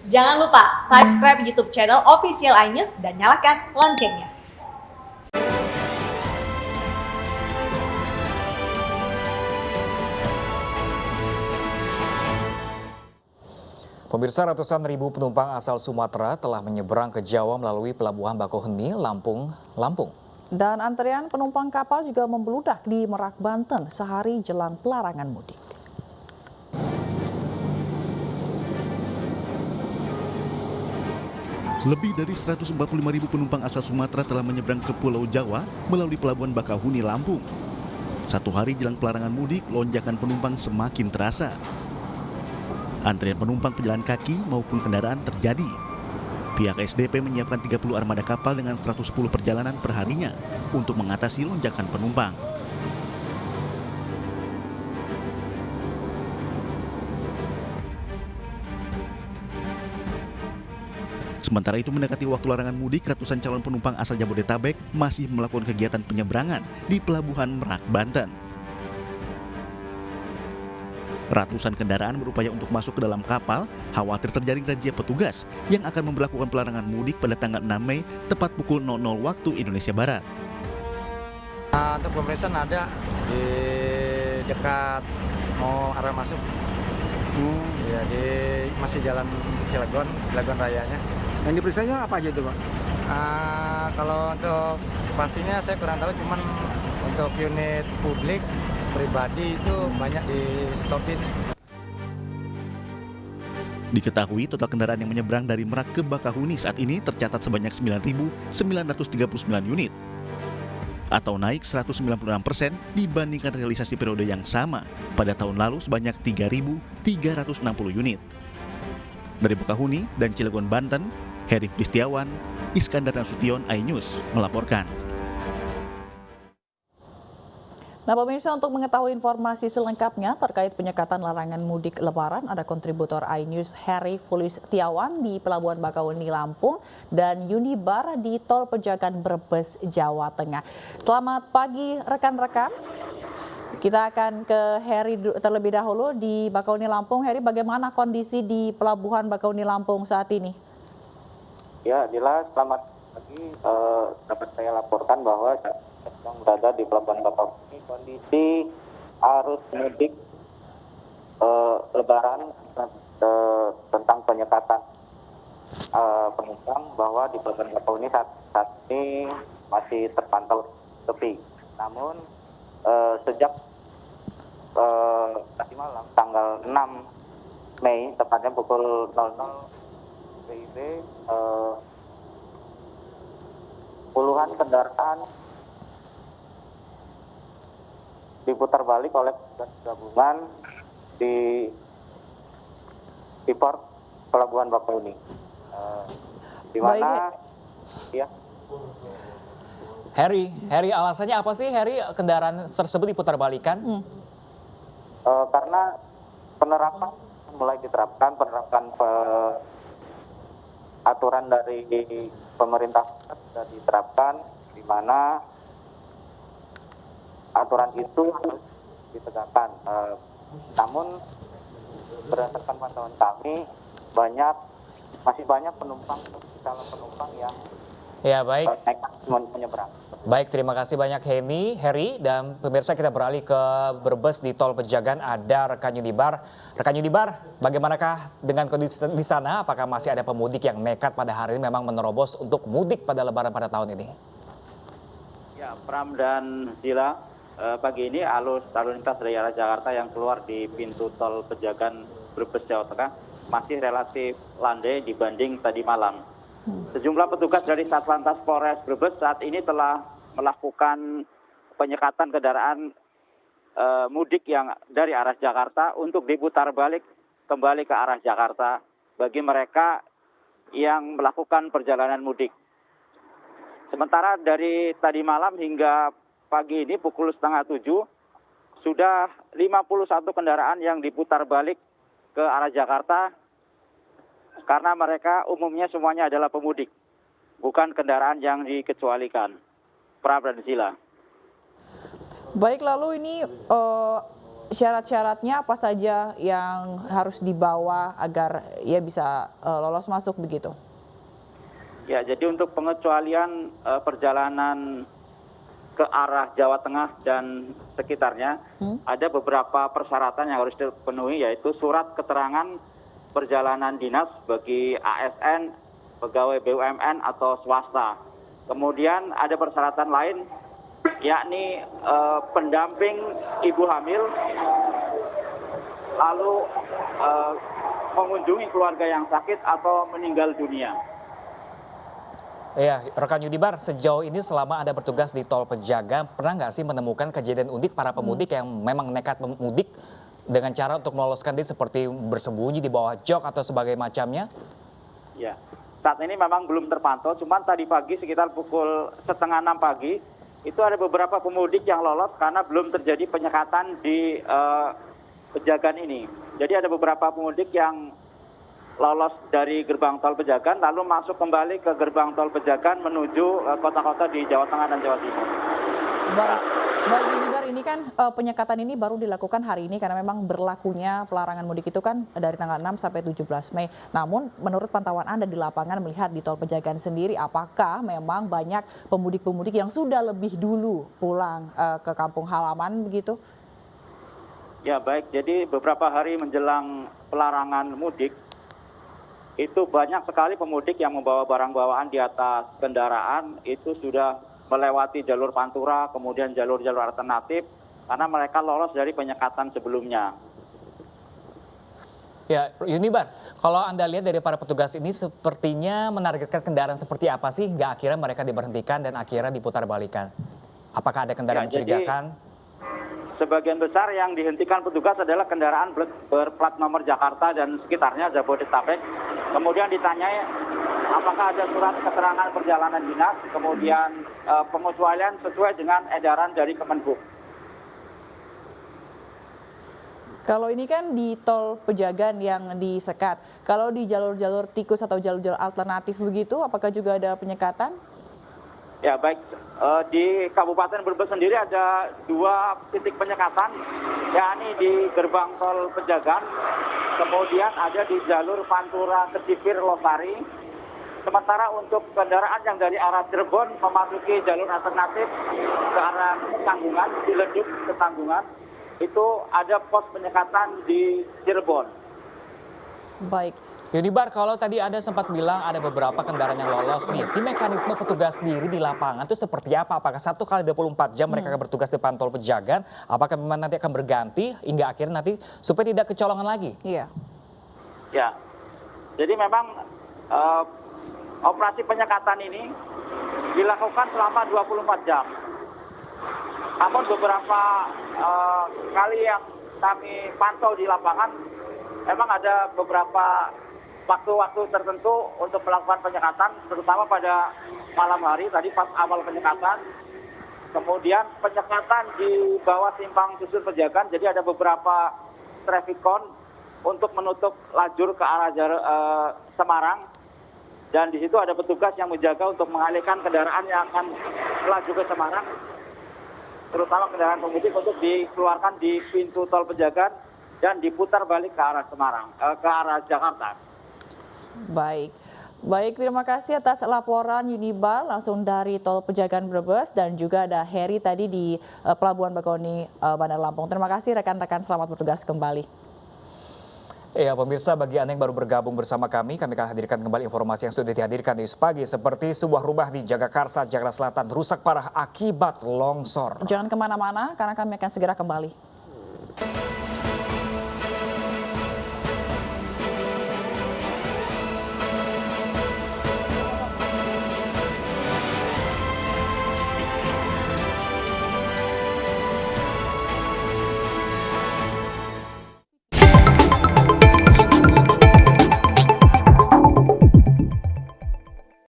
Jangan lupa subscribe YouTube channel Official iNews dan nyalakan loncengnya. Pemirsa, ratusan ribu penumpang asal Sumatera telah menyeberang ke Jawa melalui Pelabuhan Bakauheni, Lampung. Dan antrean penumpang kapal juga membludak di Merak, Banten sehari jelang pelarangan mudik. Lebih dari 145.000 penumpang asal Sumatera telah menyeberang ke Pulau Jawa melalui Pelabuhan Bakauheni, Lampung. Satu hari jelang pelarangan mudik, lonjakan penumpang semakin terasa. Antrian penumpang pejalan kaki maupun kendaraan terjadi. Pihak SDP menyiapkan 30 armada kapal dengan 110 perjalanan per harinya untuk mengatasi lonjakan penumpang. Sementara itu, mendekati waktu larangan mudik, ratusan calon penumpang asal Jabodetabek masih melakukan kegiatan penyeberangan di Pelabuhan Merak, Banten. Ratusan kendaraan berupaya untuk masuk ke dalam kapal, khawatir terjaring razia petugas yang akan memberlakukan pelarangan mudik pada tanggal 6 Mei, tepat pukul 00 waktu Indonesia Barat. Untuk pemeriksaan ada di dekat mau arah masuk. Ya, di masih jalan Cilegon Rayanya. Yang diperiksanya apa aja itu, Pak? Kalau untuk pastinya saya kurang tahu, cuman untuk unit publik pribadi itu banyak di stopin. Diketahui total kendaraan yang menyeberang dari Merak ke Bakauheni saat ini tercatat sebanyak 9.939 unit atau naik 196% dibandingkan realisasi periode yang sama pada tahun lalu sebanyak 3.360 unit. Dari Bakauheni dan Cilegon, Banten, Heri Kristiawan, Iskandar Nasution, iNews melaporkan. Nah, pemirsa, untuk mengetahui informasi selengkapnya terkait penyekatan larangan mudik Lebaran, ada kontributor iNews Heri Setiawan di Pelabuhan Bakauheni, Lampung, dan Yunibar di Tol Pejagan Brebes, Jawa Tengah. Selamat pagi rekan-rekan. Kita akan ke Heri terlebih dahulu di Bakauheni, Lampung. Heri, bagaimana kondisi di Pelabuhan Bakauheni, Lampung saat ini? Ya, Dila, selamat pagi. Dapat saya laporkan bahwa sedang berada di Pelabuhan Bakauheni. Kondisi arus mudik Lebaran tentang penyekatan penumpang bahwa di Pelabuhan Bakauheni saat ini masih terpantau sepi. Namun sejak tadi malam tanggal 6 Mei tepatnya pukul 00 WIB, puluhan kendaraan diputar balik oleh petugas gabungan di port Pelabuhan Bakauheni, di mana ya. Heri, alasannya apa sih, Heri, kendaraan tersebut diputar balikan? Karena penerapan mulai diterapkan, aturan dari pemerintah sudah diterapkan, di mana aturan itu harus ditegakkan. Namun berdasarkan pantauan kami, masih banyak calon penumpang yang nekat menyeberang. Baik, terima kasih banyak Heri, dan pemirsa, kita beralih ke Brebes di Tol Pejagan. Ada rekan Yunibar. Rekan Yunibar, bagaimanakah dengan kondisi di sana? Apakah masih ada pemudik yang nekat pada hari ini memang menerobos untuk mudik pada Lebaran pada tahun ini? Ya, Pram dan Zila, pagi ini arus lalu lintas dari arah Jakarta yang keluar di pintu Tol Pejagan Brebes, Jawa Tengah masih relatif landai dibanding tadi malam. Sejumlah petugas dari Satlantas Polres Brebes saat ini telah melakukan penyekatan kendaraan mudik yang dari arah Jakarta untuk diputar balik kembali ke arah Jakarta bagi mereka yang melakukan perjalanan mudik. Sementara dari tadi malam hingga pagi ini pukul 6:30 sudah 51 kendaraan yang diputar balik ke arah Jakarta karena mereka umumnya semuanya adalah pemudik, bukan kendaraan yang dikecualikan. Pram dan Zila. Baik, lalu ini syarat-syaratnya apa saja yang harus dibawa agar ia bisa lolos masuk begitu? Ya, jadi untuk pengecualian perjalanan ke arah Jawa Tengah dan sekitarnya, ada beberapa persyaratan yang harus dipenuhi, yaitu surat keterangan perjalanan dinas bagi ASN, pegawai BUMN atau swasta. Kemudian ada persyaratan lain, yakni pendamping ibu hamil, lalu mengunjungi keluarga yang sakit atau meninggal dunia. Ya, rekan Yudibar, sejauh ini selama Anda bertugas di Tol Pejagan, pernah nggak sih menemukan kejadian unik para pemudik yang memang nekat mudik dengan cara untuk meloloskan diri seperti bersembunyi di bawah jok atau sebagai macamnya? Ya, saat ini memang belum terpantau, cuman tadi pagi sekitar pukul 5:30 pagi, itu ada beberapa pemudik yang lolos karena belum terjadi penyekatan di Pejagan ini. Jadi ada beberapa pemudik yang lolos dari gerbang tol Pejagan lalu masuk kembali ke gerbang tol Pejagan menuju kota-kota di Jawa Tengah dan Jawa Timur. Baik Yudibar, ini kan penyekatan ini baru dilakukan hari ini karena memang berlakunya pelarangan mudik itu kan dari tanggal 6 sampai 17 Mei. Namun menurut pantauan Anda di lapangan melihat di Tol Pejagan sendiri, apakah memang banyak pemudik-pemudik yang sudah lebih dulu pulang ke kampung halaman begitu? Ya baik, jadi beberapa hari menjelang pelarangan mudik, itu banyak sekali pemudik yang membawa barang bawaan di atas kendaraan itu sudah melewati jalur Pantura, kemudian jalur-jalur alternatif, karena mereka lolos dari penyekatan sebelumnya. Ya, Yunibar, kalau Anda lihat dari para petugas ini sepertinya menargetkan kendaraan seperti apa sih hingga akhirnya mereka diberhentikan dan akhirnya diputar balikan? Apakah ada kendaraan mencurigakan? Sebagian besar yang dihentikan petugas adalah kendaraan berplat nomor Jakarta dan sekitarnya, Jabodetabek. Kemudian ditanyai apakah ada surat keterangan perjalanan dinas, kemudian pengecualian sesuai dengan edaran dari Kemenhub. Kalau ini kan di Tol Pejagan yang disekat, kalau di jalur-jalur tikus atau jalur-jalur alternatif begitu, apakah juga ada penyekatan? Ya baik, di Kabupaten Brebes sendiri ada 2 titik penyekatan, yakni di gerbang tol Pejagan, kemudian ada di jalur Pantura Kecipir Losari. Sementara untuk kendaraan yang dari arah Cirebon memasuki jalur alternatif ke arah Tanggungan, Ciledug ke Tanggungan, itu ada pos penyekatan di Cirebon. Baik. Yudibar, kalau tadi Anda sempat bilang ada beberapa kendaraan yang lolos nih, di mekanisme petugas sendiri di lapangan itu seperti apa? Apakah 1 kali 24 jam mereka akan bertugas di depan Tol Pejagan? Apakah memang nanti akan berganti hingga akhirnya nanti supaya tidak kecolongan lagi? Iya. Ya, jadi memang operasi penyekatan ini dilakukan selama 24 jam. Namun beberapa kali yang kami pantau di lapangan, memang ada beberapa waktu-waktu tertentu untuk melakukan penyekatan, terutama pada malam hari tadi pas awal penyekatan. Kemudian penyekatan di bawah simpang Susur Pejagan, jadi ada beberapa traffic cone untuk menutup lajur ke arah Semarang. Dan di situ ada petugas yang menjaga untuk mengalihkan kendaraan yang akan melaju ke Semarang, terutama kendaraan pemudik untuk dikeluarkan di pintu Tol Pejagan dan diputar balik ke arah Semarang, ke arah Jakarta. Baik, terima kasih atas laporan Yunibar langsung dari Tol Pejagan Brebes dan juga ada Heri tadi di Pelabuhan Bakauheni Bandar Lampung. Terima kasih rekan-rekan, selamat bertugas kembali. Ya pemirsa, bagi Anda yang baru bergabung bersama kami akan hadirkan kembali informasi yang sudah dihadirkan di pagi seperti sebuah rumah di Jagakarsa, Jakarta Selatan rusak parah akibat longsor. Jangan kemana-mana karena kami akan segera kembali.